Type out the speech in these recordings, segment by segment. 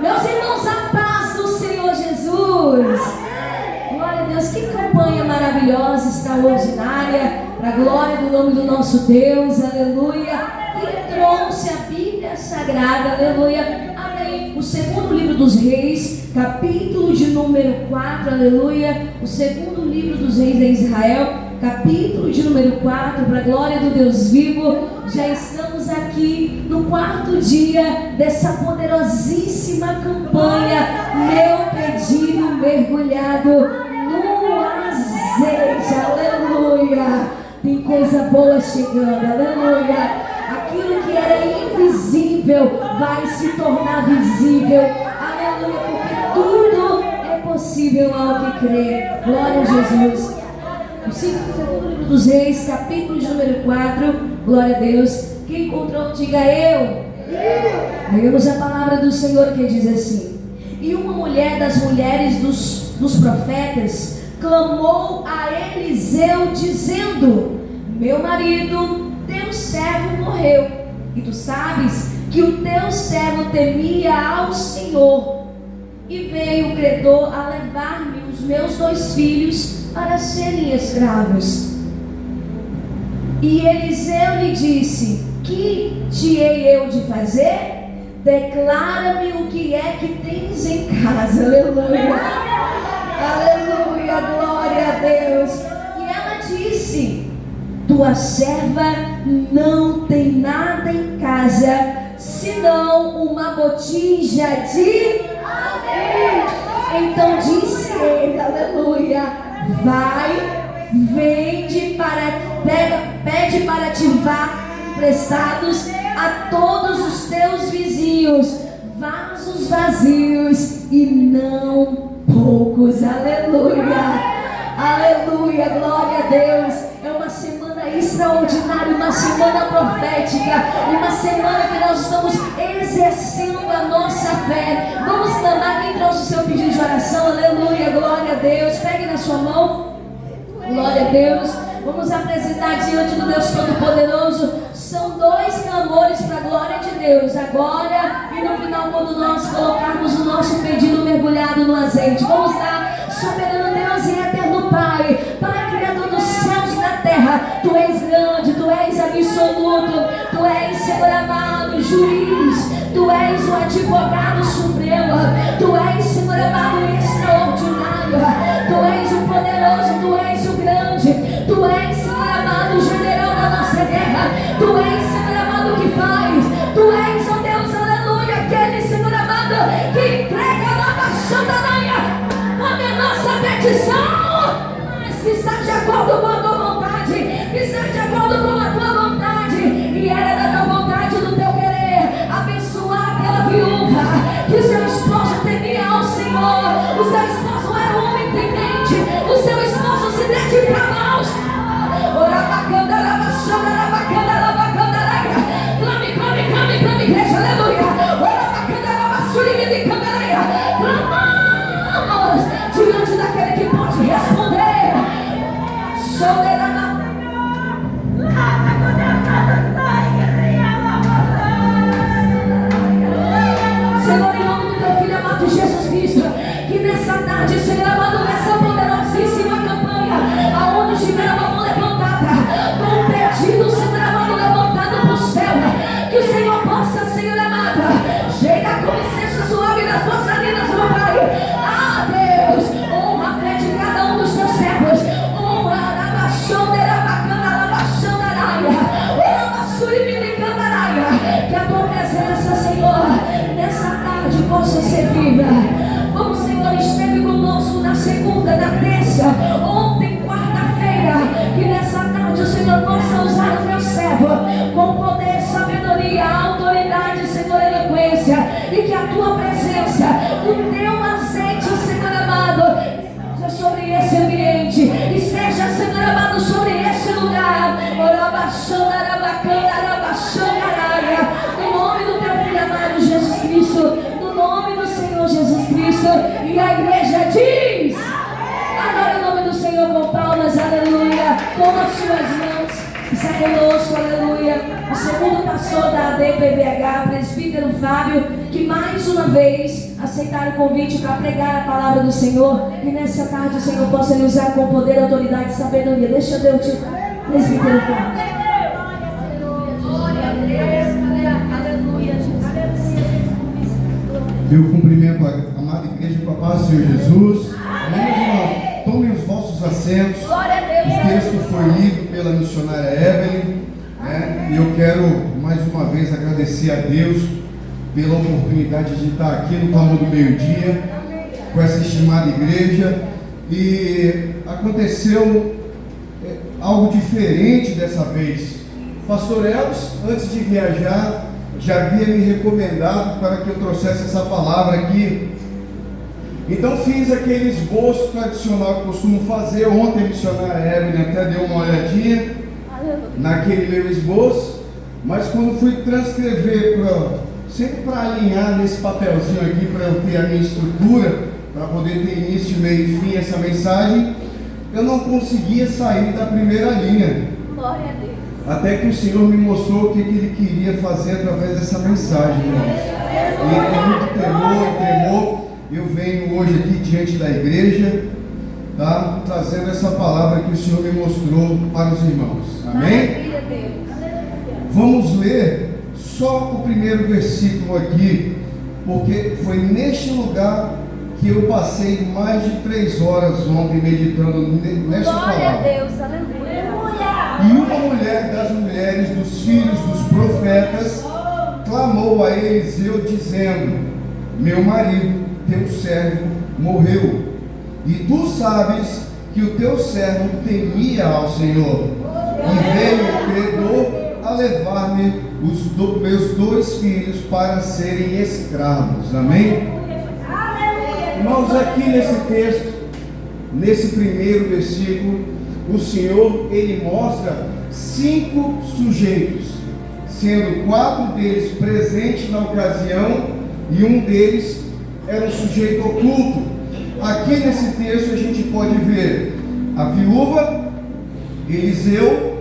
Meus irmãos, a paz do Senhor Jesus. Glória a Deus, que campanha maravilhosa, extraordinária, para a glória do nome do nosso Deus, aleluia. E trouxe a Bíblia Sagrada, aleluia. Abre aí o segundo livro dos Reis, capítulo de número 4, aleluia. O segundo livro dos Reis de Israel, capítulo de número 4, para a glória do Deus vivo. Já estamos aqui no quarto dia dessa poderosíssima campanha, meu pedido mergulhado no azeite, aleluia. Tem coisa boa chegando, aleluia. Aquilo que era invisível vai se tornar visível, aleluia, porque tudo é possível ao que crê. Glória a Jesus. O segundo livro dos Reis, capítulo de número 4, glória a Deus. Quem encontrou, diga eu. Vemos a palavra do Senhor que diz assim: e uma mulher das mulheres dos profetas clamou a Eliseu dizendo: meu marido, teu servo morreu, e tu sabes que o teu servo temia ao Senhor, e veio o credor a levar-me os meus 2 filhos para serem escravos. E Eliseu lhe disse: que te hei eu de fazer? Declara-me o que é que tens em casa. Aleluia, aleluia, glória a Deus. E ela disse: tua serva não tem nada em casa, senão uma botija de azeite. Então disse ele, aleluia, vai, pede para te emprestados a todos os teus vizinhos vasos vazios e não poucos. Aleluia, aleluia, glória a Deus. É uma semana extraordinária, uma semana profética, uma semana que nós estamos exercendo a nossa fé. Vamos clamar. Quem trouxe o seu pedido de oração? Aleluia, glória a Deus. Pegue na sua mão, glória a Deus. Vamos apresentar diante do Deus Todo-Poderoso. São 2 clamores para a glória de Deus. Agora e no final, quando nós colocarmos o nosso pedido mergulhado no azeite. Vamos lá. Soberano Deus e eterno Pai, Pai Criador dos céus e da terra, Tu és grande, Tu és absoluto, Tu és, Senhor amado, juiz, Tu és o advogado supremo, Tu és, Senhor amado, extraordinário, Tu és o poderoso, Tu és o grande, Tu és, Senhor amado, general da nossa guerra, Tu és, Senhor amado, que faz, Tu és, ó Deus, aleluia, aquele, Senhor amado, que entrega a nossa sandalanha, a nossa petição, mas que está de acordo com a tua vontade, que está de acordo com a tua vontade, e era da tua vontade, do teu querer, abençoar aquela viúva, que o seu esposo temia ao Senhor, o seu esposo era um homem temente, o seu esposo se dedicava ao Senhor. Clame, igreja, aleluia. Clamamos diante daquele que pode responder. Senhor, em nome do teu filho amado Jesus Cristo, que nessa tarde, Senhor amado, nessa poderosíssima campanha, aonde estiver a mão levantada, com um pedido, Senhor amado, levantado para o céu, que o Senhor possa, Senhor amado, chega com licença suave nas tuas narinas, meu Pai. Ah, Deus, honra a fé de cada um dos teus servos, honra a baixondeira bacana, a baixondaraia, a bassuriminicanaraia, que a tua presença, Senhor, nessa tarde possa ser viva. Vamos, Senhor, esteve conosco na segunda, na terça, ontem, quarta-feira, que nessa tarde o Senhor possa usar o teu servo com poder, sabedoria, autoridade, Senhor, eloquência, e que a tua presença, o teu azeite, Senhor amado, esteja sobre esse ambiente, esteja, Senhor amado, sobre esse lugar. No nome do teu filho amado Jesus Cristo, no nome do Senhor Jesus Cristo, e a igreja diz: agora o nome do Senhor com palmas, aleluia, com as suas mãos, está conosco, aleluia. o segundo pastor da ADPBH, presbítero Fábio, que mais uma vez aceitaram o convite para pregar a palavra do Senhor. E nessa tarde o Senhor possa lhe usar com poder, autoridade e sabedoria. Deixa Deus te dar, presbítero Fábio. Eu cumprimento a amada igreja com a paz do Senhor Jesus. Amém, irmãos? Tomem os vossos assentos. O texto foi lido pela missionária Evelyn, né? E eu quero mais uma vez agradecer a Deus pela oportunidade de estar aqui no Clamor do Meio-Dia com essa estimada igreja. E aconteceu algo diferente dessa vez. Pastor Elvis, antes de viajar, já havia me recomendado para que eu trouxesse essa palavra aqui. Então fiz aquele esboço tradicional que costumo fazer. Ontem a missionária Evelyn até deu uma olhadinha naquele meu esboço, mas quando fui transcrever, sempre para alinhar nesse papelzinho aqui, para eu ter a minha estrutura, para poder ter início, meio e fim essa mensagem, eu não conseguia sair da primeira linha. Glória a Deus. Até que o Senhor me mostrou o que Ele queria fazer através dessa mensagem, irmãos. E com muito temor e tremor, eu venho hoje aqui diante da igreja, tá? Trazendo essa palavra que o Senhor me mostrou para os irmãos. Amém? Vamos ler só o primeiro versículo aqui, porque foi neste lugar que eu passei mais de 3 horas ontem meditando nesta palavra. Glória a Deus, aleluia. E uma mulher das mulheres dos filhos dos profetas clamou a Eliseu dizendo: meu marido, teu servo, morreu, e tu sabes que o teu servo temia ao Senhor, e veio o credor a levar-me meus 2 filhos para serem escravos. Amém? Irmãos, aqui nesse texto, nesse primeiro versículo, o Senhor, Ele mostra 5 sujeitos, sendo 4 deles presentes na ocasião e um deles era um sujeito oculto. Aqui nesse texto a gente pode ver a viúva, Eliseu,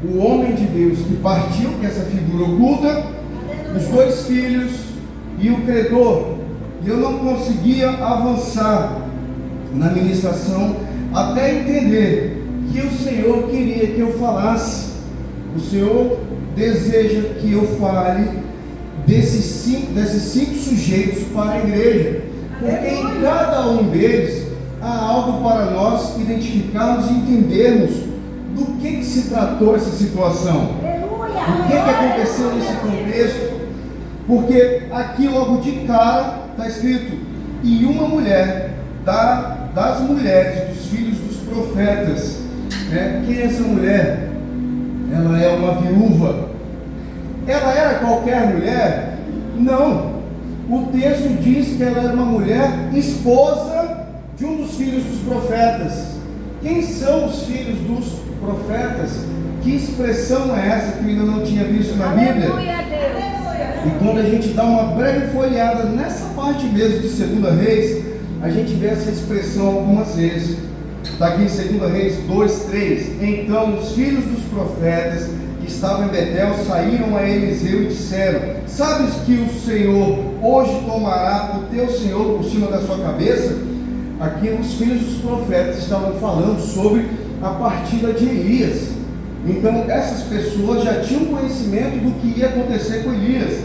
o homem de Deus que partiu, que é essa figura oculta, os 2 filhos e o credor. E eu não conseguia avançar na ministração até entender que o Senhor queria que eu falasse. O Senhor deseja que eu fale desses 5 sujeitos para a igreja, porque em cada um deles há algo para nós identificarmos e entendermos do que se tratou essa situação, o que aconteceu nesse contexto. Porque aqui logo de cara está escrito: e uma mulher das mulheres dos filhos dos profetas. Quem é essa mulher? Ela é uma viúva. Ela era qualquer mulher? Não. O texto diz que ela era uma mulher esposa de um dos filhos dos profetas. Quem são os filhos dos profetas? Que expressão é essa que eu ainda não tinha visto na Bíblia? E quando a gente dá uma breve folheada nessa parte mesmo de 2 Reis, a gente vê essa expressão algumas vezes. Está aqui em 2 Reis 2:3. Então os filhos dos profetas que estavam em Betel saíram a Eliseu e disseram: sabes que o Senhor hoje tomará o teu Senhor por cima da sua cabeça? Aqui os filhos dos profetas estavam falando sobre a partida de Elias. Então essas pessoas já tinham conhecimento do que ia acontecer com Elias.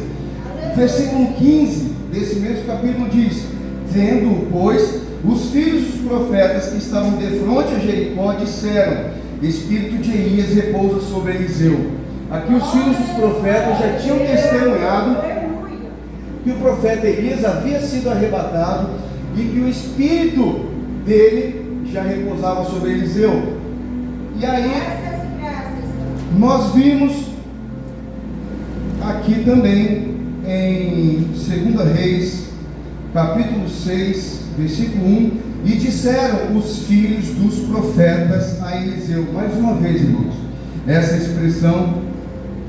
Versículo 15 desse mesmo capítulo diz: vendo, pois, os filhos dos profetas que estavam defronte a Jericó disseram: espírito de Elias repousa sobre Eliseu. Aqui os filhos dos profetas já tinham testemunhado que o profeta Elias havia sido arrebatado e que o espírito dele já repousava sobre Eliseu. E aí nós vimos aqui também em 2 Reis capítulo 6 versículo 1: e disseram os filhos dos profetas a Eliseu. Mais uma vez, irmãos, essa expressão,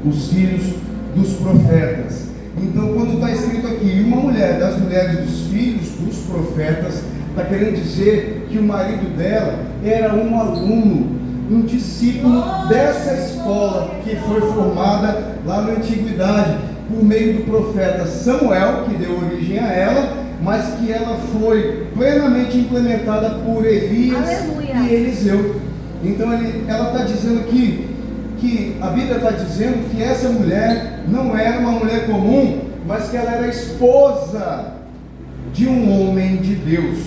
os filhos dos profetas. Então, quando está escrito aqui uma mulher das mulheres dos filhos dos profetas, está querendo dizer que o marido dela era um aluno, um discípulo dessa escola que foi formada lá na antiguidade, por meio do profeta Samuel, que deu origem a ela, mas que ela foi plenamente implementada por Elias e Eliseu. Então ela está dizendo aqui que a Bíblia está dizendo que essa mulher não era uma mulher comum, mas que ela era esposa de um homem de Deus.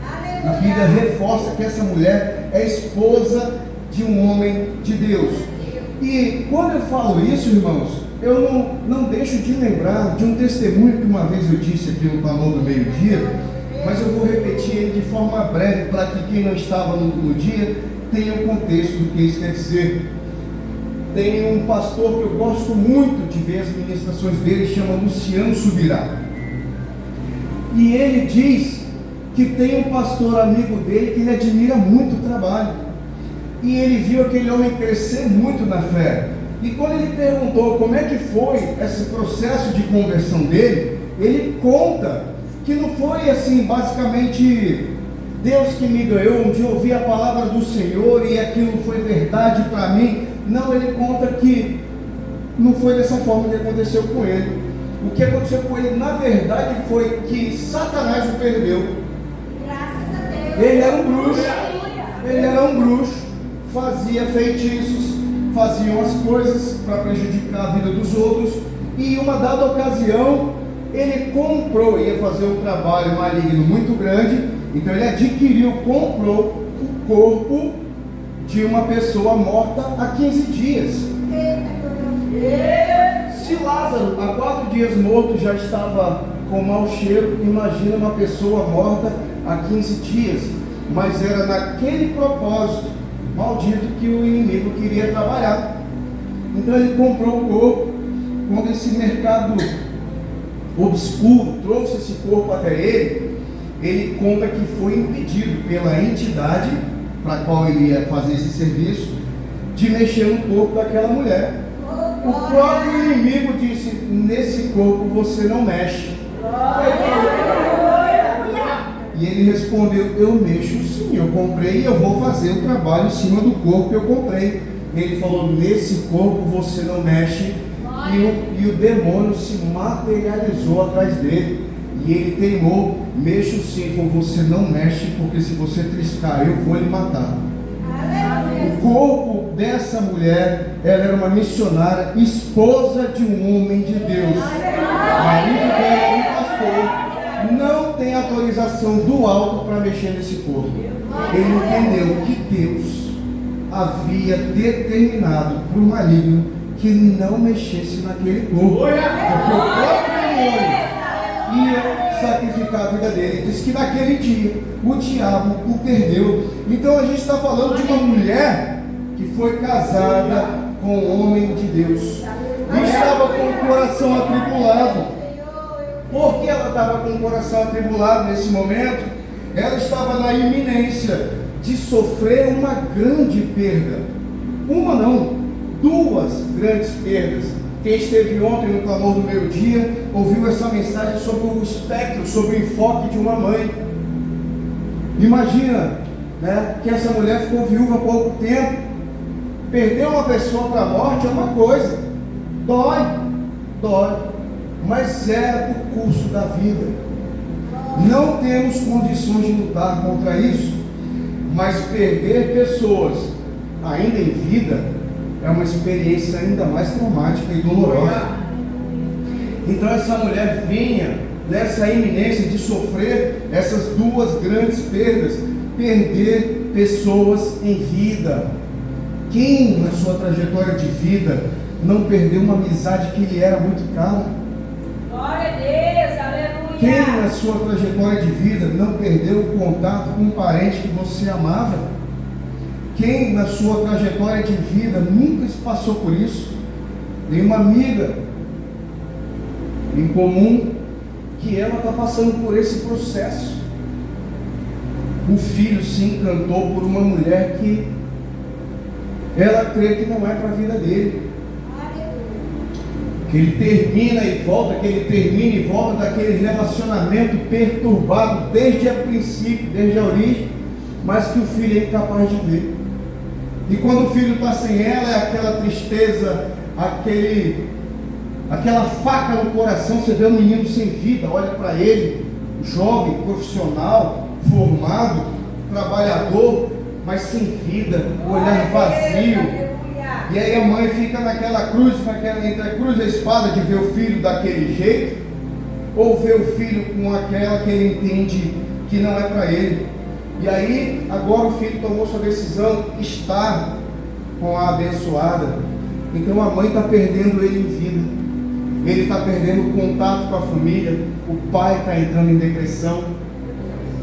A Bíblia reforça que essa mulher é esposa de um homem de Deus. E quando eu falo isso, irmãos, eu não deixo de lembrar de um testemunho que uma vez eu disse aqui no Clamor do Meio-Dia, mas eu vou repetir ele de forma breve para que quem não estava no dia tenha o contexto do que isso quer dizer. Tem um pastor que eu gosto muito de ver as ministrações dele, chama Luciano Subirá. E ele diz que tem um pastor amigo dele que ele admira muito o trabalho. E ele viu aquele homem crescer muito na fé. E quando ele perguntou como é que foi esse processo de conversão dele, ele conta que não foi assim, basicamente, Deus que me ganhou, um dia eu ouvi a palavra do Senhor e aquilo foi verdade para mim. Não, ele conta que não foi dessa forma que aconteceu com ele. O que aconteceu com ele, na verdade, foi que Satanás o perdeu. Ele era um bruxo, fazia feitiços, fazia umas coisas para prejudicar a vida dos outros, e em uma dada ocasião, ele ia fazer um trabalho maligno muito grande, então ele comprou o corpo de uma pessoa morta há 15 dias. Se Lázaro, há 4 dias morto, já estava com mau cheiro, imagina uma pessoa morta há 15 dias. Mas era naquele propósito maldito que o inimigo queria trabalhar. Então ele comprou o corpo. Quando esse mercado obscuro trouxe esse corpo até ele, ele conta que foi impedido pela entidade para a qual ele ia fazer esse serviço, de mexer no corpo daquela mulher. O próprio inimigo disse: nesse corpo você não mexe. E ele respondeu: eu mexo sim, eu comprei e eu vou fazer o trabalho em cima do corpo que eu comprei. Ele falou: nesse corpo você não mexe. E o demônio se materializou atrás dele. E ele teimou: mexo sim. Falou: você não mexe, porque se você triscar eu vou lhe matar. O corpo dessa mulher, ela era uma missionária, esposa de um homem de Deus. Marido dela, um pastor, não tem autorização do alto para mexer nesse corpo. Ele entendeu que Deus havia determinado para o maligno que ele não mexesse naquele corpo, porque o próprio demônio ia sacrificar a vida dele. Ele disse que naquele dia o diabo o perdeu. Então a gente está falando de uma mulher que foi casada com um homem de Deus e estava com o coração atribulado. Por que ela estava com o coração atribulado nesse momento? Ela estava na iminência de sofrer uma grande perda. Uma não, 2 grandes perdas. Quem esteve ontem no Clamor do Meio-Dia ouviu essa mensagem sobre o espectro, sobre o enfoque de uma mãe. Imagina, né, que essa mulher ficou viúva há pouco tempo. Perder uma pessoa para a morte é uma coisa, dói, mas é o curso da vida. Não temos condições de lutar contra isso, mas perder pessoas ainda em vida é uma experiência ainda mais traumática e dolorosa. Então essa mulher vinha nessa iminência de sofrer essas 2 grandes perdas, perder pessoas em vida. Quem na sua trajetória de vida não perdeu uma amizade que lhe era muito cara? Glória a Deus, aleluia. Quem na sua trajetória de vida não perdeu o contato com um parente que você amava? Quem na sua trajetória de vida nunca se passou por isso? Tem uma amiga em comum que ela está passando por esse processo. O filho se encantou por uma mulher que ela crê que não é para a vida dele. Que ele termina e volta daquele relacionamento perturbado desde o princípio, desde a origem, mas que o filho é incapaz de ver. E quando o filho está sem ela, é aquela tristeza, aquela faca no coração. Você vê um menino sem vida, olha para ele, jovem, profissional, formado, trabalhador, mas sem vida, olhar vazio. E aí a mãe fica naquela cruz, entre a cruz e a espada, de ver o filho daquele jeito, ou ver o filho com aquela que ele entende que não é para ele. E aí, agora o filho tomou sua decisão, está com a abençoada. Então a mãe está perdendo ele em vida. Ele está perdendo o contato com a família. O pai está entrando em depressão.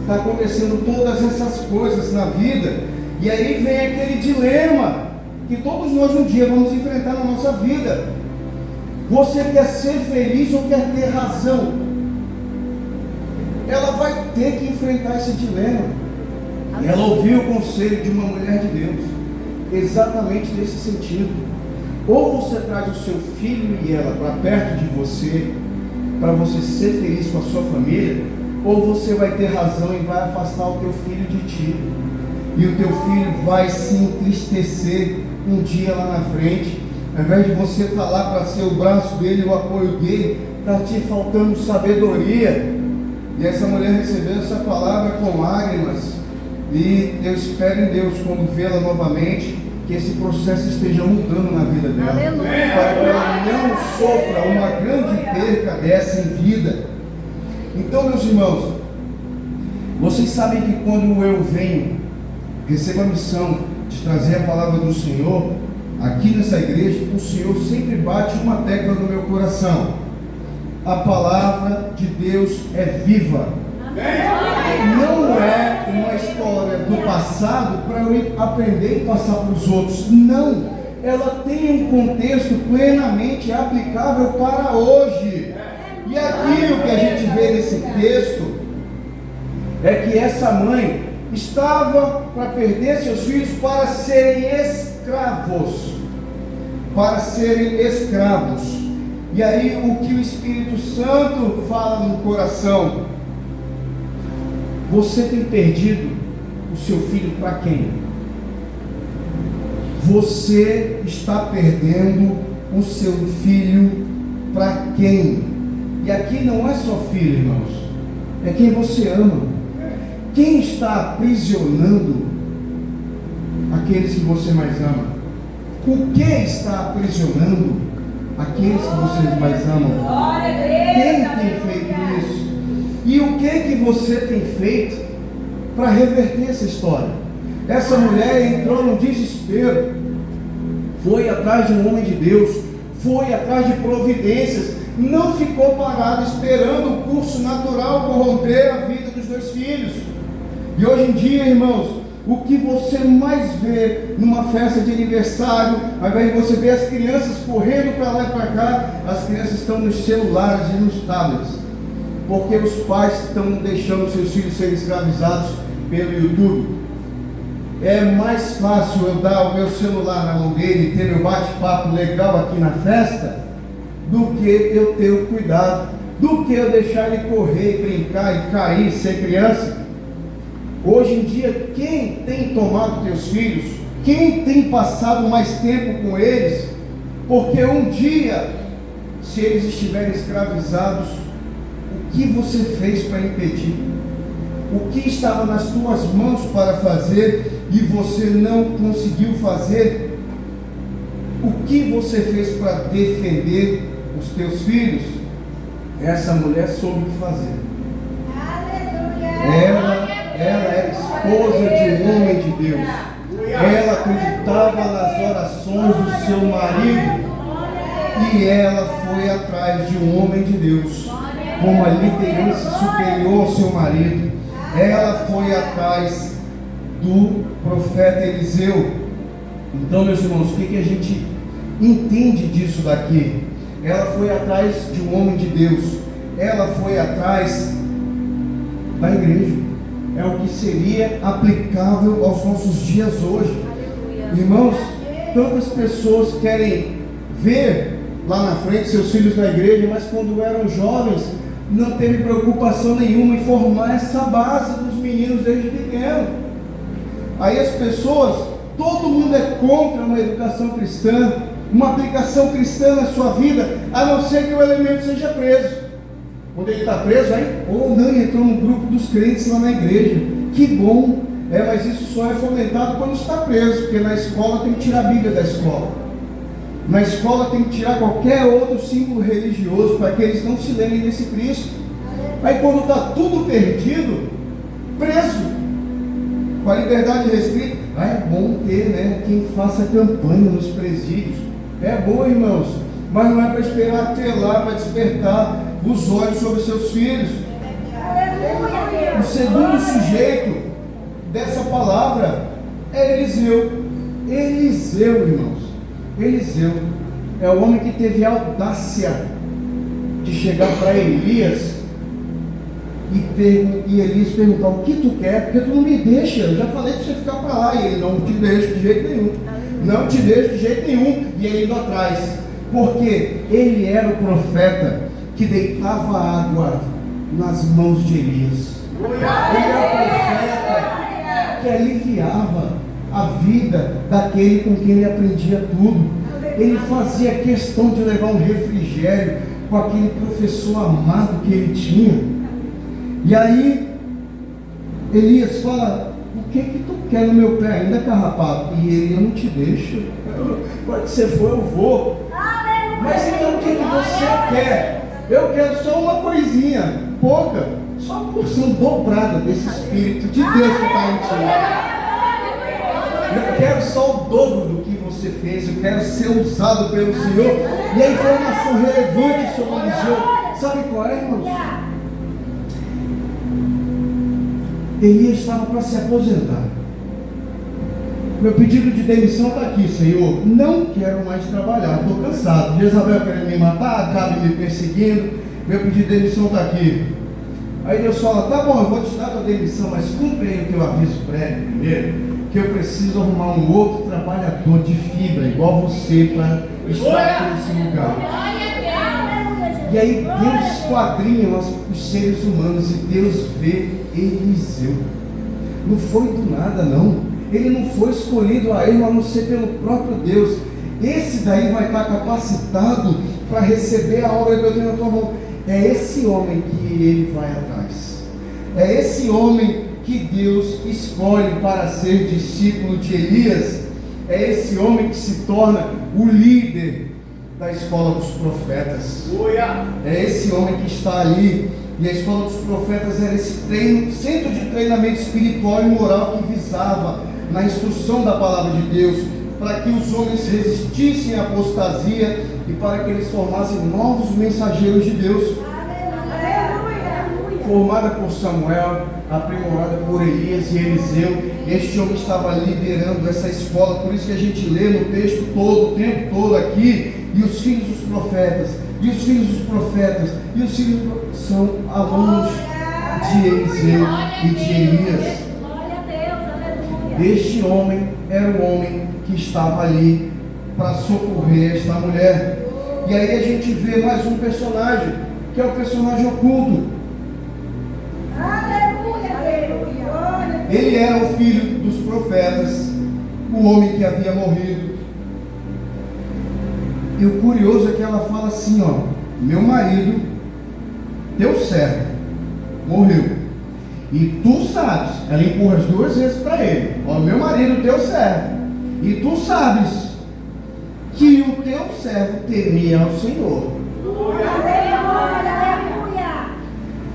Está acontecendo todas essas coisas na vida. E aí vem aquele dilema que todos nós um dia vamos enfrentar na nossa vida. Você quer ser feliz ou quer ter razão? Ela vai ter que enfrentar esse dilema. Ela ouviu o conselho de uma mulher de Deus, exatamente nesse sentido. Ou você traz o seu filho e ela para perto de você, para você ser feliz com a sua família, ou você vai ter razão e vai afastar o teu filho de ti. E o teu filho vai se entristecer um dia lá na frente. Ao invés de você estar lá para ser o braço dele, o apoio dele, está te faltando sabedoria. E essa mulher recebeu essa palavra com lágrimas. E eu espero em Deus, quando vê-la novamente, que esse processo esteja mudando na vida dela. Aleluia. Para que ela não sofra uma grande perca dessa em vida. Então, meus irmãos, vocês sabem que quando eu venho, recebo a missão de trazer a palavra do Senhor, aqui nessa igreja, o Senhor sempre bate uma tecla no meu coração: a palavra de Deus é viva. Não é uma história do passado para eu aprender e passar para os outros. Não, ela tem um contexto plenamente aplicável para hoje. E aqui o que a gente vê nesse texto é que essa mãe estava para perder seus filhos para serem escravos. Para serem escravos. E aí o que o Espírito Santo fala no coração? Você tem perdido o seu filho para quem? Você está perdendo o seu filho para quem? E aqui não é só filho, irmãos, é quem você ama. Quem está aprisionando aqueles que você mais ama? O que está aprisionando aqueles que vocês mais amam? Quem tem feito isso? E o que você tem feito para reverter essa história? Essa mulher entrou no desespero, foi atrás de um homem de Deus, foi atrás de providências, não ficou parado esperando o curso natural corromper a vida dos dois filhos. E hoje em dia, irmãos, o que você mais vê numa festa de aniversário, ao invés de você ver as crianças correndo para lá e para cá, as crianças estão nos celulares e nos tablets, porque os pais estão deixando seus filhos serem escravizados pelo YouTube. É mais fácil eu dar o meu celular na mão dele e ter meu bate-papo legal aqui na festa, do que eu ter o cuidado, do que eu deixar ele correr, brincar e cair, ser criança. Hoje em dia, quem tem tomado teus filhos, quem tem passado mais tempo com eles, porque um dia, se eles estiverem escravizados, o que você fez para impedir? O que estava nas tuas mãos para fazer e você não conseguiu fazer? O que você fez para defender os teus filhos? Essa mulher soube o que fazer. Ela era esposa de um homem de Deus. Ela acreditava nas orações do seu marido e ela foi atrás de um homem de Deus, com uma liderança superior ao seu marido. Ela foi atrás do profeta Eliseu. Então, meus irmãos, o que a gente entende disso daqui? Ela foi atrás de um homem de Deus. Ela foi atrás da igreja. É o que seria aplicável aos nossos dias hoje. Irmãos, tantas pessoas querem ver lá na frente seus filhos na igreja, mas quando eram jovens não teve preocupação nenhuma em formar essa base dos meninos desde pequeno. Aí as pessoas Todo mundo é contra uma educação cristã, uma aplicação cristã na sua vida, a não ser que o elemento seja preso. Quando ele está preso, aí, ou não, entrou no grupo dos crentes lá na igreja. Que bom! Mas isso só é fomentado quando está preso, porque na escola tem que tirar a Bíblia da escola. Na escola tem que tirar qualquer outro símbolo religioso, para que eles não se lembrem desse Cristo. Aí quando está tudo perdido, preso, com a liberdade restrita, é bom ter, né, quem faça campanha nos presídios. É bom, irmãos, mas não é para esperar ter lá, para despertar os olhos sobre seus filhos. O segundo sujeito dessa palavra é Eliseu. Eliseu, irmãos, Eliseu é o homem que teve a audácia de chegar para Elias e Elias perguntar: o que tu quer? Porque tu não me deixa, eu já falei para você ficar para lá. E ele: não te deixo de jeito nenhum, não te deixo de jeito nenhum. E ele indo atrás, porque ele era o profeta que deitava água nas mãos de Elias. Ele era o profeta que aliviava a vida daquele com quem ele aprendia tudo. Ele fazia questão de levar um refrigério com aquele professor amado que ele tinha. E aí Elias fala: o que tu quer no meu pé ainda, carrapato? E ele: eu não te deixo, pode ser for, eu vou. Mas então o que você quer? Eu quero só uma coisinha, pouca, só uma porção dobrada desse Espírito de Deus que está em ti. Eu quero só o dobro do que você fez, eu quero ser usado pelo Senhor. E a informação relevante sobre Eliseu, sabe qual é, irmãos? Elias estava para se aposentar. Meu pedido de demissão está aqui, Senhor. Não quero mais trabalhar, estou cansado. Jezabel querendo me matar, Acabe me perseguindo. Meu pedido de demissão está aqui. Aí Deus fala: tá bom, eu vou te dar a tua demissão, mas cumpre aí o teu aviso prévio primeiro, que eu preciso arrumar um outro trabalhador de fibra, igual você, para estar aqui nesse lugar. E aí Deus esquadrinha os seres humanos e Deus vê Eliseu. Não foi do nada, não. Ele não foi escolhido a erro, a não ser pelo próprio Deus. Esse daí vai estar capacitado para receber a obra que eu tenho na tua mão. É esse homem que ele vai atrás. É esse homem que Deus escolhe para ser discípulo de Elias. É esse homem que se torna o líder da escola dos profetas. É esse homem que está ali. E a escola dos profetas era esse centro de treinamento espiritual e moral que visava na instrução da palavra de Deus, para que os homens resistissem à apostasia e para que eles formassem novos mensageiros de Deus. Formada por Samuel, aprimorada por Elias e Eliseu, este homem estava liderando essa escola. Por isso que a gente lê no texto todo, o tempo todo aqui: e os filhos dos profetas, e os filhos dos profetas, e os filhos são alunos de Eliseu e de Elias. Este homem era o homem que estava ali para socorrer esta mulher. E aí a gente vê mais um personagem, que é o personagem oculto. Ele era o filho dos profetas, o homem que havia morrido. E o curioso é que ela fala assim: ó, meu marido, teu servo, morreu. E tu sabes, ela empurra as duas vezes para ele: ó, meu marido, teu servo, e tu sabes que o teu servo temia ao Senhor.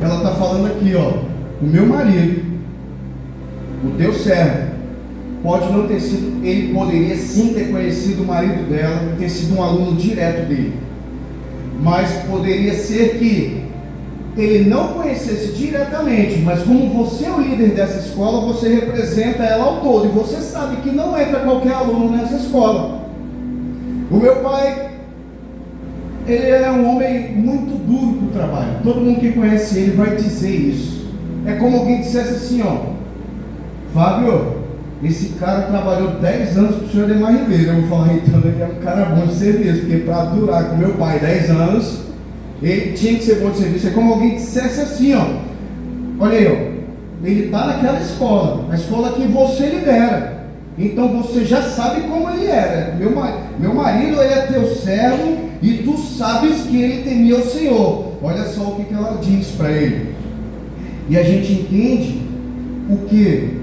Ela está falando aqui, ó, o meu marido, o teu servo, pode não ter sido, ele poderia sim ter conhecido o marido dela, ter sido um aluno direto dele, mas poderia ser que ele não conhecesse diretamente, mas como você é o líder dessa escola, você representa ela ao todo, e você sabe que não entra qualquer aluno nessa escola. O meu pai, ele é um homem muito duro para o trabalho. Todo mundo que conhece ele vai dizer isso. É como alguém dissesse assim: ó, Fábio, esse cara trabalhou 10 anos para o senhor Ademar Ribeiro. Eu vou falar: então ele é um cara bom de serviço, porque para durar com meu pai 10 anos, ele tinha que ser bom de serviço. É como alguém dissesse assim: ó, olha aí, ó, ele está naquela escola, a escola que você lidera. Então você já sabe como ele era. Meu marido, ele é teu servo e tu sabes que ele temia o Senhor. Olha só o que ela diz para ele. E a gente entende o que?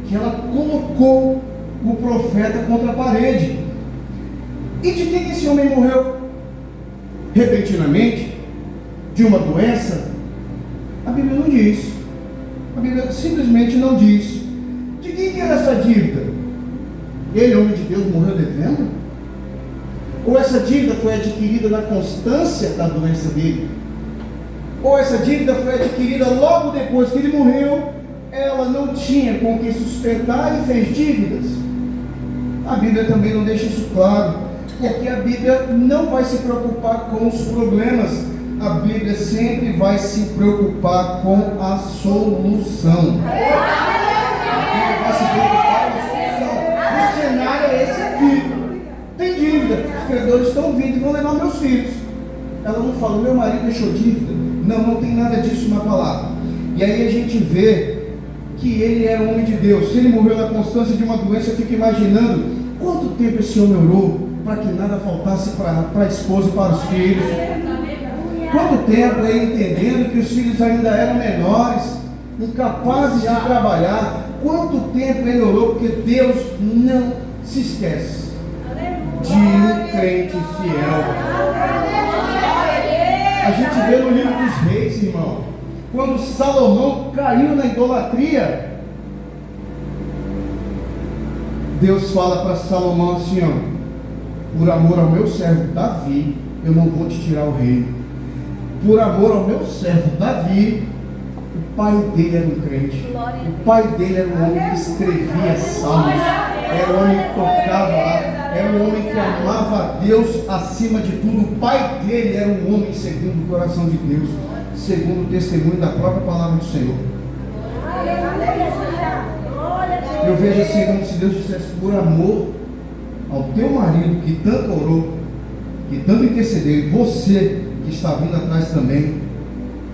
Que ela colocou o profeta contra a parede. E de que esse homem morreu? Repentinamente? De uma doença? A Bíblia não diz. A Bíblia simplesmente não diz. De quem era essa dívida? Ele, homem de Deus, morreu devendo? Ou essa dívida foi adquirida na constância da doença dele? Ou essa dívida foi adquirida logo depois que ele morreu? Ela não tinha com que sustentar e fez dívidas? A Bíblia também não deixa isso claro, porque a Bíblia não vai se preocupar com os problemas. A Bíblia sempre vai se preocupar com a solução. A Bíblia vai se preocupar com a solução. O cenário é esse aqui. Tem dívida. Os credores estão vindo e vão levar meus filhos. Ela não fala, meu marido deixou dívida. Não tem nada disso na palavra. E aí a gente vê que ele era um homem de Deus. Se ele morreu na constância de uma doença, eu fico imaginando quanto tempo esse homem orou para que nada faltasse para a esposa e para os filhos. Quanto tempo ele entendendo que os filhos ainda eram menores, incapazes de trabalhar. Quanto tempo ele orou, porque Deus não se esquece de um crente fiel. A gente vê no livro dos reis, irmão, quando Salomão caiu na idolatria, Deus fala para Salomão assim, ó: por amor ao meu servo Davi, eu não vou te tirar o reino. Por amor ao meu servo Davi, o pai dele era um crente. O pai dele era um homem que escrevia salmos, era um homem que tocava lá, era um homem que amava a Deus acima de tudo. O pai dele era um homem segundo o coração de Deus, segundo o testemunho da própria palavra do Senhor. Eu vejo assim como se Deus dissesse: por amor ao teu marido que tanto orou, que tanto intercedeu, e você que está vindo atrás também,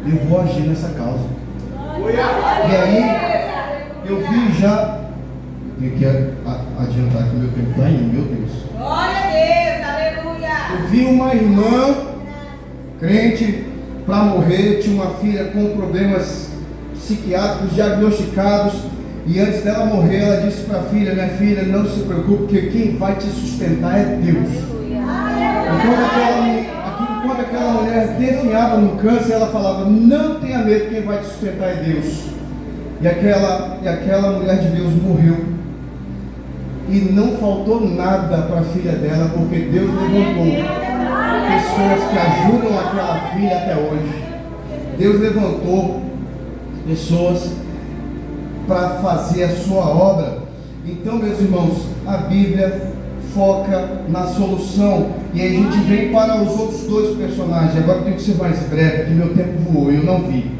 eu vou agir nessa causa. E aí eu vi já, tenho que adiantar que o meu tempo está indo, meu Deus. Glória a Deus, aleluia. Eu vi uma irmã crente para morrer, tinha uma filha com problemas psiquiátricos diagnosticados, e antes dela morrer ela disse para a filha: minha filha, não se preocupe, porque quem vai te sustentar é Deus. Enquanto aquela mulher definhava no câncer, ela falava: não tenha medo, quem vai te sustentar é Deus. E aquela mulher de Deus morreu, e não faltou nada para a filha dela, porque Deus levantou pessoas que ajudam aquela filha até hoje. Deus levantou pessoas para fazer a sua obra. Então, meus irmãos, a Bíblia foca na solução. E aí a gente vem para os outros dois personagens. Agora tem que ser mais breve, porque meu tempo voou, eu não vi.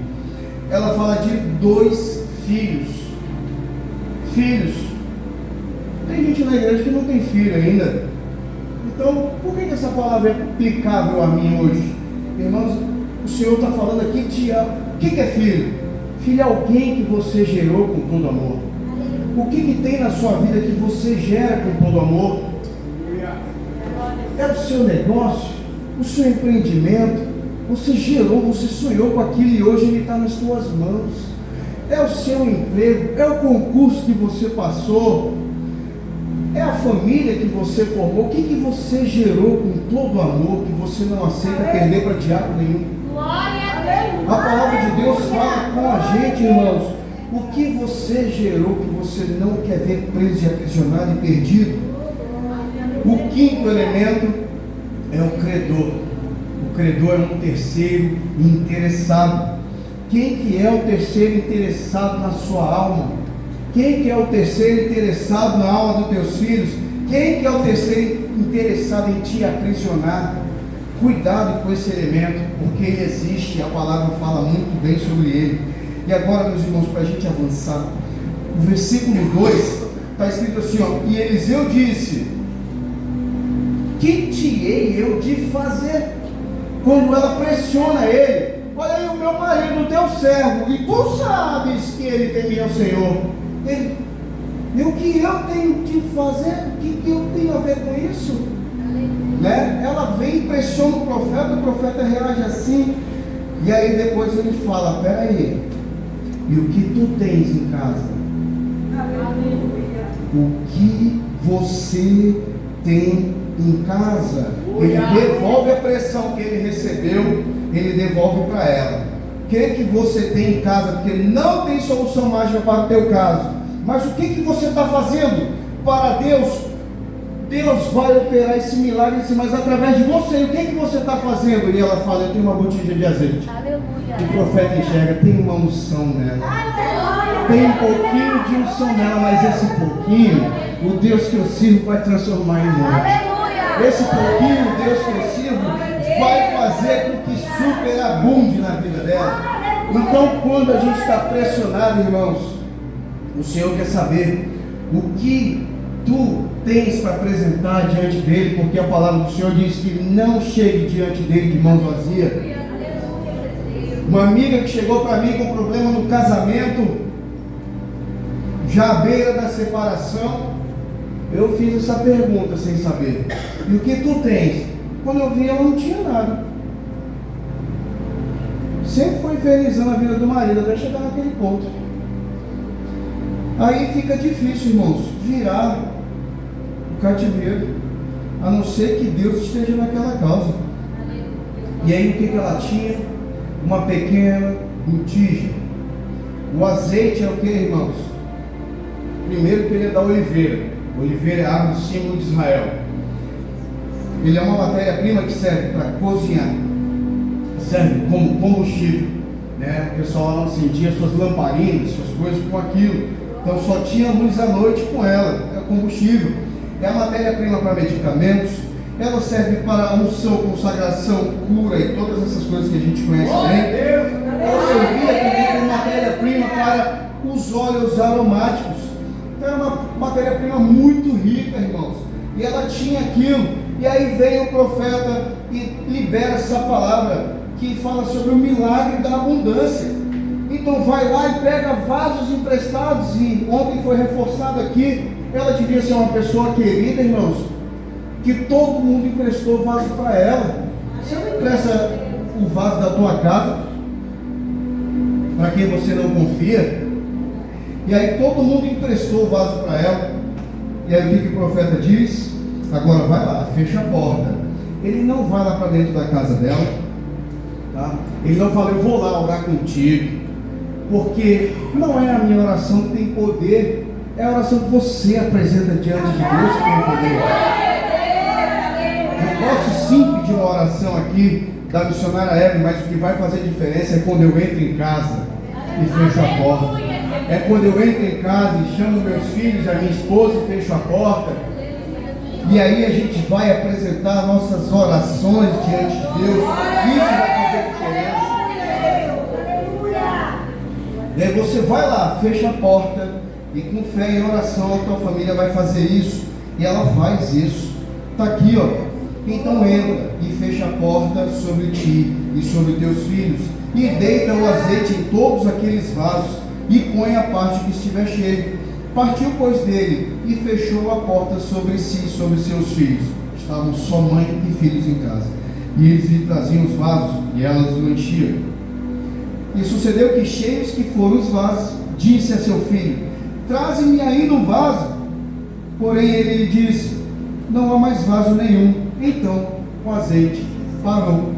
Ela fala de dois filhos. Filhos. Tem gente na igreja que não tem filho ainda. Então, por que essa palavra é aplicável a mim hoje? Irmãos, o Senhor está falando aqui de o que é filho? Filho é alguém que você gerou com todo amor. O que tem na sua vida que você gera com todo amor? É o seu negócio, o seu empreendimento. Você gerou, você sonhou com aquilo e hoje ele está nas suas mãos. É o seu emprego, é o concurso que você passou, é a família que você formou. O que você gerou com todo amor que você não aceita perder para diabo nenhum? A palavra de Deus fala com a gente, irmãos, o que você gerou que você não quer ver preso e aprisionado e perdido. O quinto elemento é o credor. O credor é um terceiro interessado. Quem que é o terceiro interessado na sua alma? Quem que é o terceiro interessado na alma dos teus filhos? Quem que é o terceiro interessado em te aprisionar? Cuidado com esse elemento, porque ele existe, a palavra fala muito bem sobre ele. E agora, meus irmãos, para a gente avançar, o versículo 2 está escrito assim, ó: e Eliseu disse: que te hei eu de fazer? Quando ela pressiona ele: olha aí o meu marido, o teu servo, e tu sabes que ele temia o Senhor. E o que eu tenho que fazer? O que eu tenho a ver com isso? Né? Ela vem e pressiona o profeta reage assim. E aí depois ele fala: peraí, e o que tu tens em casa? O que você tem em casa? Ele devolve a pressão que ele recebeu, ele devolve para ela. O que você tem em casa? Porque não tem solução mágica para o teu caso. Mas o que você está fazendo para Deus? Deus vai operar esse milagre, mas através de você. O que você está fazendo? E ela fala: eu tenho uma botija de azeite. Aleluia. O profeta enxerga: tem uma unção nela. Tem um pouquinho de unção nela, mas esse pouquinho, o Deus que eu sirvo vai transformar em muito. Esse pouquinho, o Deus que eu sirvo vai fazer com que superabunde na vida dela. Então, quando a gente está pressionado, irmãos, o Senhor quer saber o que tu tens para apresentar diante dele, porque a palavra do Senhor diz que não chegue diante dele de mãos vazias. Uma amiga que chegou para mim com problema no casamento, já à beira da separação, eu fiz essa pergunta sem saber: e o que tu tens? Quando eu vi, ela não tinha nada. Sempre foi infernizando a vida do marido até chegar naquele ponto. Aí fica difícil, irmãos, virar o cativeiro, a não ser que Deus esteja naquela causa. E aí o que ela tinha? Uma pequena botija. O azeite é o que, irmãos? Primeiro que ele é da oliveira. Oliveira é a árvore símbolo de Israel. Ele é uma matéria-prima que serve para cozinhar, serve como combustível, né? O pessoal não acendia suas lamparinas, suas coisas com aquilo. Então só tinha luz à noite com ela. É combustível. É a matéria-prima para medicamentos. Ela serve para unção, consagração, cura e todas essas coisas que a gente conhece bem. Ela servia também como matéria-prima para os óleos aromáticos. Então é uma matéria-prima muito rica, irmãos. E ela tinha aquilo. E aí vem o profeta e libera essa palavra que fala sobre o milagre da abundância. Então vai lá e pega vasos emprestados. E ontem foi reforçado aqui, ela devia ser uma pessoa querida, irmãos, que todo mundo emprestou vaso para ela. Você não empresta o vaso da tua casa para quem você não confia? E aí todo mundo emprestou o vaso para ela. E aí o que o profeta diz? Agora vai lá, fecha a porta. Ele não vai lá para dentro da casa dela, tá? Ele não fala: eu vou lá orar contigo, porque não é a minha oração que tem poder, é a oração que você apresenta diante de Deus que tem poder. Eu posso sim pedir uma oração aqui da missionária Eve, mas o que vai fazer diferença é quando eu entro em casa e fecho a porta. É quando eu entro em casa e chamo meus filhos, a minha esposa e fecho a porta. E aí a gente vai apresentar nossas orações diante de Deus. Isso vai fazer diferença. E aí você vai lá, fecha a porta e com fé e oração a tua família vai fazer isso. E ela faz isso. Está aqui, ó. Então entra e fecha a porta sobre ti e sobre teus filhos. E deita o azeite em todos aqueles vasos e põe a parte que estiver cheia. Partiu, pois, dele e fechou a porta sobre si e sobre seus filhos. Estavam só mãe e filhos em casa. E eles lhe traziam os vasos e elas o enchiam. E sucedeu que, cheios que foram os vasos, disse a seu filho: traze-me ainda um vaso. Porém ele lhe disse: não há mais vaso nenhum. Então o azeite parou.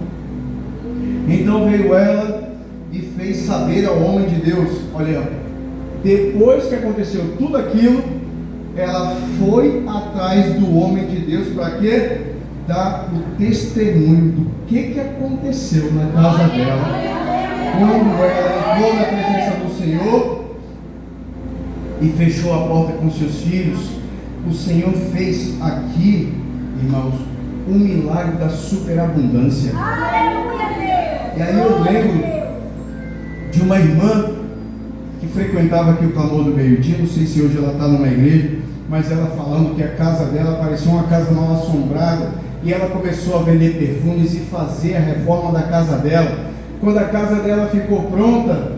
Então veio ela e fez saber ao homem de Deus. Olha, depois que aconteceu tudo aquilo, ela foi atrás do homem de Deus para quê? Dar o testemunho do que aconteceu na casa dela, quando ela entrou na presença do Senhor e fechou a porta com seus filhos. O Senhor fez aqui, irmãos, um milagre da superabundância. E aí eu lembro de uma irmã que frequentava aqui o Clamor do Meio-Dia. Não sei se hoje ela está numa igreja, mas ela falando que a casa dela parecia uma casa mal assombrada, e ela começou a vender perfumes e fazer a reforma da casa dela. Quando a casa dela ficou pronta,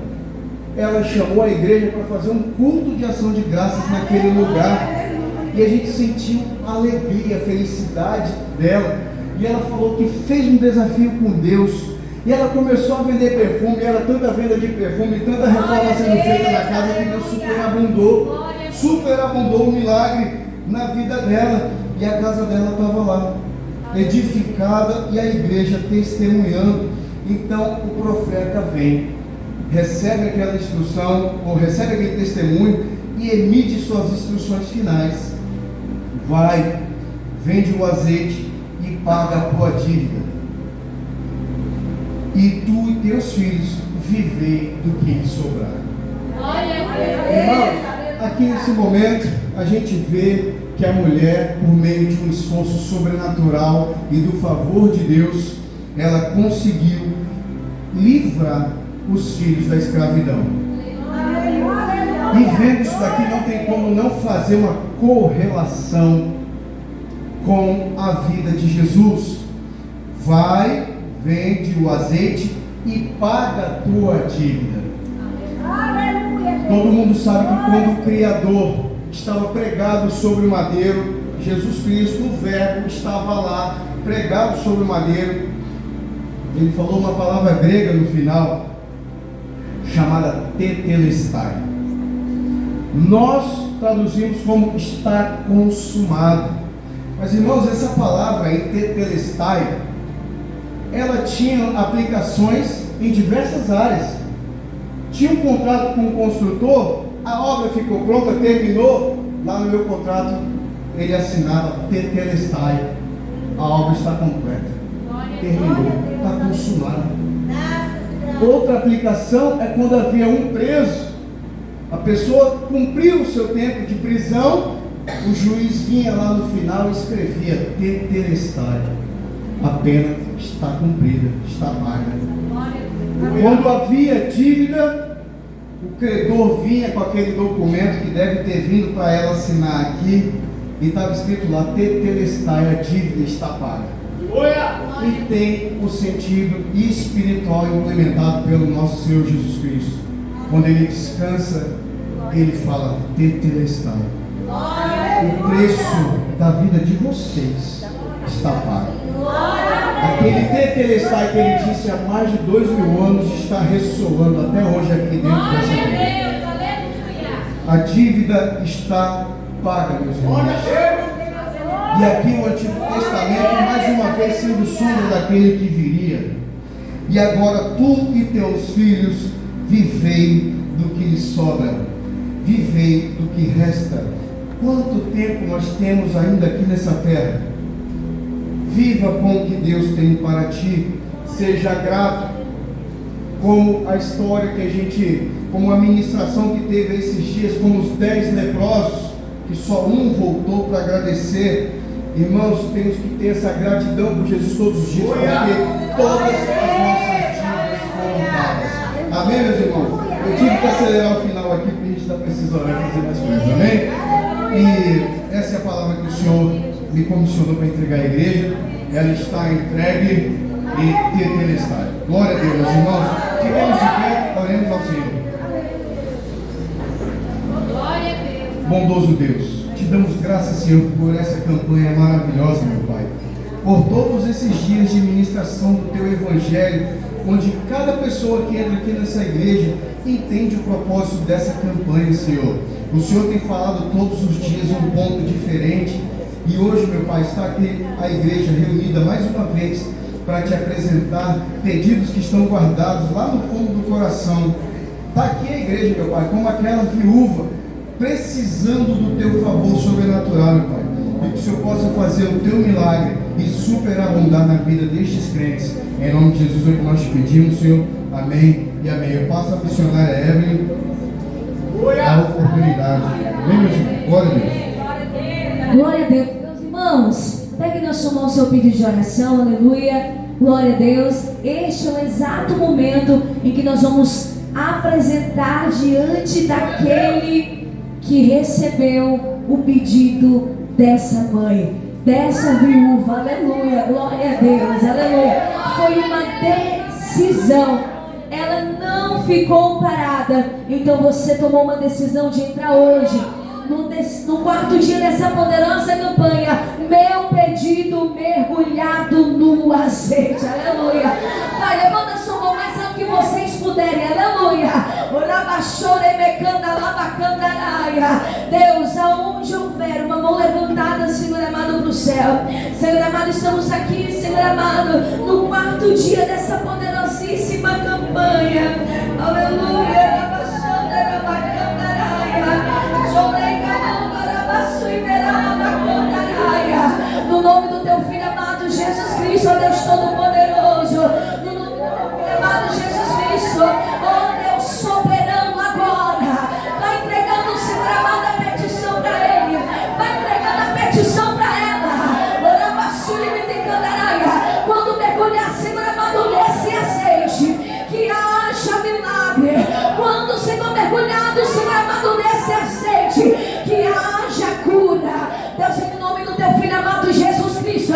ela chamou a igreja para fazer um culto de ação de graças naquele lugar. E a gente sentiu a alegria, a felicidade dela. E ela falou que fez um desafio com Deus. E ela começou a vender perfume. E era tanta venda de perfume, tanta reforma sendo feita na casa, que Deus superabundou o milagre na vida dela. E a casa dela estava lá, edificada, e a igreja testemunhando. Então o profeta vem, recebe aquela instrução, ou recebe aquele testemunho, e emite suas instruções finais. Vai, vende o azeite e paga a tua dívida, e tu e teus filhos vivei do que lhe sobrar. Irmãos, aqui nesse momento a gente vê que a mulher, por meio de um esforço sobrenatural e do favor de Deus, ela conseguiu livrar os filhos da escravidão. E vendo isso daqui, não tem como não fazer uma correlação com a vida de Jesus. Vai, vende o azeite e paga a tua dívida. Todo mundo sabe que quando o Criador estava pregado sobre o madeiro, Jesus Cristo, o Verbo, estava lá, pregado sobre o madeiro. Ele falou uma palavra grega no final, chamada tetelestai. Nós traduzimos como está consumado. Mas, irmãos, essa palavra aí, tetelestai, ela tinha aplicações em diversas áreas. Tinha um contrato com o construtor, a obra ficou pronta, terminou. Lá no meu contrato ele assinava tetelestai, a obra está completa, terminou, está consumada. Outra aplicação é quando havia um preso, a pessoa cumpriu o seu tempo de prisão, o juiz vinha lá no final e escrevia tetelestai, a pena está cumprida, está paga. Quando havia dívida, o credor vinha com aquele documento que deve ter vindo para ela assinar aqui, e estava escrito lá, tetelestai, a dívida está paga. E tem o sentido espiritual implementado pelo nosso Senhor Jesus Cristo. Quando ele descansa, ele fala, tetelestai, o preço da vida de vocês está pago. Aquele tetelestai que ele disse há mais de 2000 anos está ressoando até hoje aqui dentro dessa igreja. A dívida está paga, meus irmãos. E aqui o Antigo Testamento, mais uma vez, sendo sombra daquele que viria. E agora tu e teus filhos vivei do que lhes sobra, vivei do que resta. Quanto tempo nós temos ainda aqui nessa terra? Viva com o que Deus tem para ti, seja grato, como a história que a gente, como a ministração que teve esses dias, como os 10 leprosos, que só um voltou para agradecer. Irmãos, temos que ter essa gratidão por Jesus todos os dias, porque todas as nossas dívidas foram pagas. Amém, meus irmãos? Eu tive que acelerar o final aqui, porque a gente está precisando fazer mais coisas, amém? E essa é a palavra que o Senhor me comissionou para entregar à igreja. Ela está entregue e tetelestai. Glória a Deus, meus irmãos. Fiquemos de pé, oremos ao Senhor. Glória a Deus. Bondoso Deus, te damos graças, Senhor, por essa campanha maravilhosa, meu Pai. Por todos esses dias de ministração do Teu Evangelho, onde cada pessoa que entra aqui nessa igreja entende o propósito dessa campanha, Senhor. O Senhor tem falado todos os dias um ponto diferente. E hoje, meu Pai, está aqui a igreja reunida mais uma vez para te apresentar pedidos que estão guardados lá no fundo do coração. Está aqui a igreja, meu Pai, como aquela viúva, precisando do teu favor sobrenatural, meu Pai. E que o Senhor possa fazer o teu milagre e superabundar na vida destes crentes. Em nome de Jesus é o que nós te pedimos, Senhor. Amém e amém. Eu passo a missionária Evelyn a oportunidade. Amém, meus irmãos? Glória a Deus. Glória a Deus. Meus irmãos, pegue na sua mão o seu pedido de oração, aleluia. Glória a Deus. Este é o exato momento em que nós vamos apresentar diante daquele que recebeu o pedido dessa mãe, dessa viúva, aleluia, glória a Deus, aleluia. Foi uma decisão, ela não não ficou parada. Então você tomou uma decisão de entrar hoje no quarto dia dessa poderosa campanha. Meu pedido mergulhado no azeite. Aleluia. Pai, levanta a sua mão mais alto que vocês puderem. Aleluia. Deus, aonde houver uma mão levantada, Senhor amado, para o céu. Senhor amado, estamos aqui, Senhor amado, no quarto dia dessa poderosíssima campanha. Aleluia. No nome do teu Filho amado Jesus Cristo, ó Deus Todo-Poderoso. No nome do teu Filho amado Jesus Cristo, ó Deus soberano agora. Vai entregando, Senhor amado, a petição para Ele. Vai entregando a petição para ela. Quando mergulhar, Senhor amado, nesse azeite, que haja milagre. Quando, Senhor, mergulhado, Senhor amado, nesse azeite, que haja cura. Deus, em nome do teu Filho amado Jesus Cristo,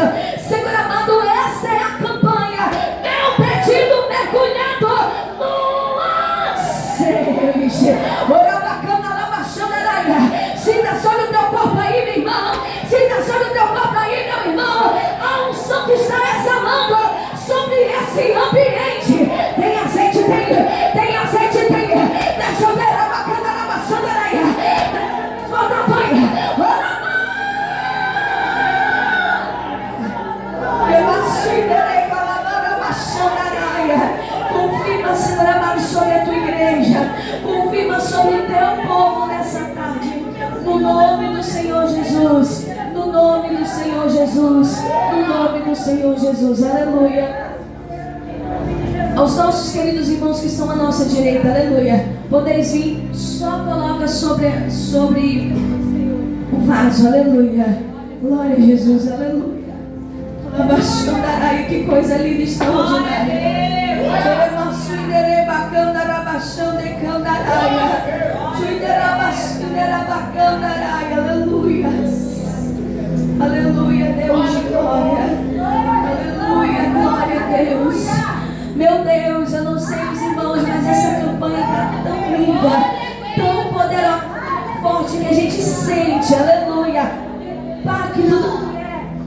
Senhor amado, essa é a campanha. Meu pedido mergulhado no azeite. Sinta sobre o teu corpo aí, meu irmão. Sinta sobre o teu corpo aí, meu irmão. A unção que está exalando sobre esse ambiente. Tem azeite, tem azeite, tem. Deixa eu ver a bacana na maçãdaria. Volta, vai. Confirma, Senhor amado, sobre a tua igreja. Confirma sobre o teu povo nessa tarde. No nome do Senhor Jesus. No nome do Senhor Jesus. No nome do Senhor Jesus. Aleluia. Aos nossos queridos irmãos que estão à nossa direita. Aleluia. Podeis vir. Só coloca sobre o vaso. Aleluia. Glória a Jesus. Aleluia. Que coisa linda e extraordinária. Aleluia. Aleluia, Deus de glória. Aleluia, glória a Deus. Meu Deus, eu não sei os irmãos, mas essa campanha está tão linda, tão poderosa, tão forte que a gente sente. Aleluia. Para que tudo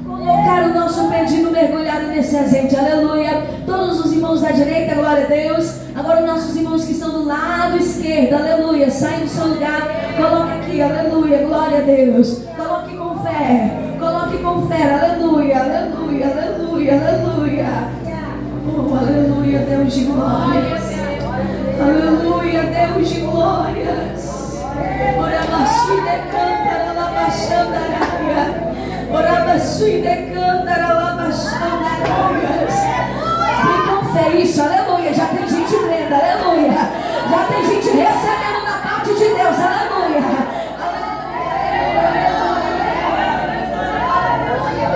colocar o nosso pedido mergulhado nesse azeite. Aleluia. Todos os irmãos da direita, glória a Deus. Agora os nossos irmãos que estão do lado esquerdo, aleluia. Sai do seu lugar, coloque aqui, aleluia, glória a Deus. Coloque com fé, coloque com fé, aleluia, aleluia, aleluia, aleluia. Oh, aleluia, Deus de glórias. Aleluia, Deus de glórias. Ora, baixo decanta, ela baixando a área. Ora, baixo decanta, ela baixando a área. Tem com fé isso, aleluia. Já tem gente crendo, aleluia. Já tem gente recebendo da parte de Deus, aleluia.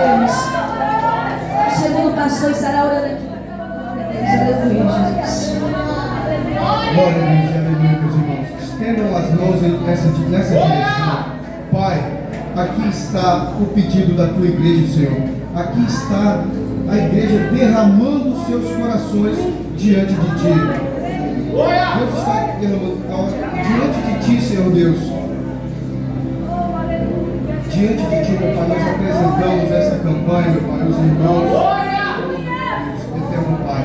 Deus. O segundo pastor estará orando aqui. Aleluia, Jesus. Glória a Deus, aleluia, meus irmãos. Estendam as mãos nessa direção. Pai, aqui está o pedido da tua igreja, Senhor. Aqui está a igreja derramando os seus corações diante de ti. Deus está derramando diante de ti, Senhor Deus. Diante de ti, meu Pai, nós apresentamos essa campanha, meu Pai, os irmãos. Eterno Pai,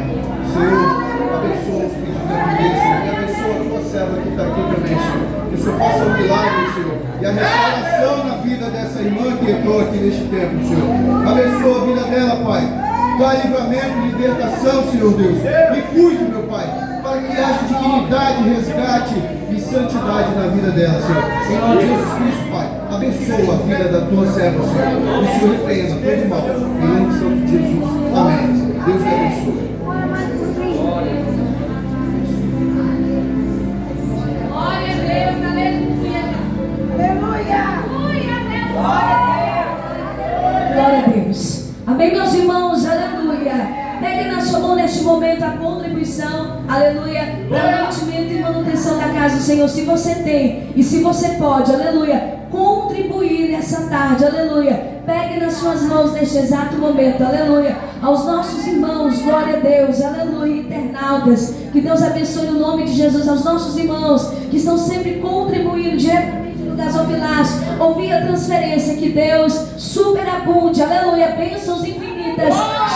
Senhor, abençoa os pedidos da tua igreja, Senhor, e abençoa a tua serva que está aqui também, Senhor. Que o Senhor faça um milagre, Senhor, e a restauração na vida dessa irmã que entrou aqui neste tempo, Senhor. Abençoa a vida dela, Pai. Dá livramento, libertação, Senhor Deus. Me cuide, meu Pai, para que haja dignidade, resgate e santidade na vida dela, Senhor. Em nome de Jesus Cristo, Pai, abençoa a vida da tua serva, Senhor. E o Senhor repreenda todo mal. Em nome de Santo Jesus. Amém. Deus te abençoe. Glória a Deus, aleluia. Aleluia. Glória a Deus. Amém, meus irmãos, aleluia. Pegue na sua mão neste momento a contribuição, aleluia, para mantimento e manutenção da casa. casa do Senhor, se você tem e se você pode, aleluia, contribuir nessa tarde, aleluia, pegue nas suas mãos neste exato momento, aleluia, aos nossos irmãos, glória a Deus, aleluia, internautas, que Deus abençoe o nome de Jesus, aos nossos irmãos que estão sempre contribuindo diretamente no gasofilácio, ouvir a transferência, que Deus superabunde, aleluia, bênçãos infinitas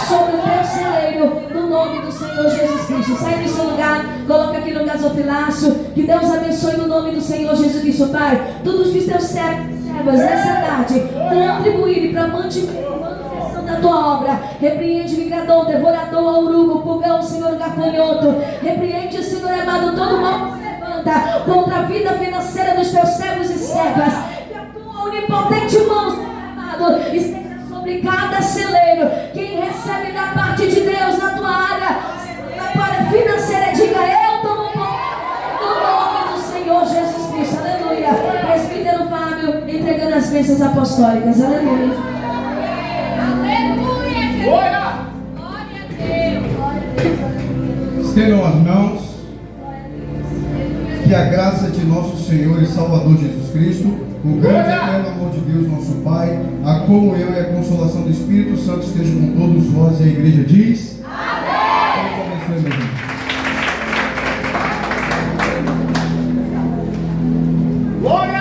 sobre o teu celeiro, no nome do Senhor Jesus Cristo. Sai do seu lugar, coloca aqui no gasofilácio, que Deus abençoe no nome do Senhor Jesus Cristo, Pai, todos os teus servos nessa tarde contribuírem para manutenção da tua obra. Repreende o migrador, devorador, o urugo, o pulgão, Senhor, o gafanhoto. Repreende, Senhor amado, todo mal que se levanta contra a vida financeira dos teus servos e servas. Que a tua onipotente mão, Senhor amado, esteja sobre cada celeiro. Quem recebe da parte de Deus na tua área, na tua área financeira, diga: eu tomo conta no nome do Senhor Jesus Cristo. Aleluia. Presbítero Fábio entregando as bênçãos apostólicas. Aleluia. Aleluia. Glória a Deus. Estendam as mãos. Que a graça de nosso Senhor e Salvador Jesus Cristo, o grande e eterno amor de Deus, nosso Pai, a comunhão e a consolação do Espírito Santo esteja com todos vós. E a igreja diz: amém. Deus abençoe, meu irmão. Glória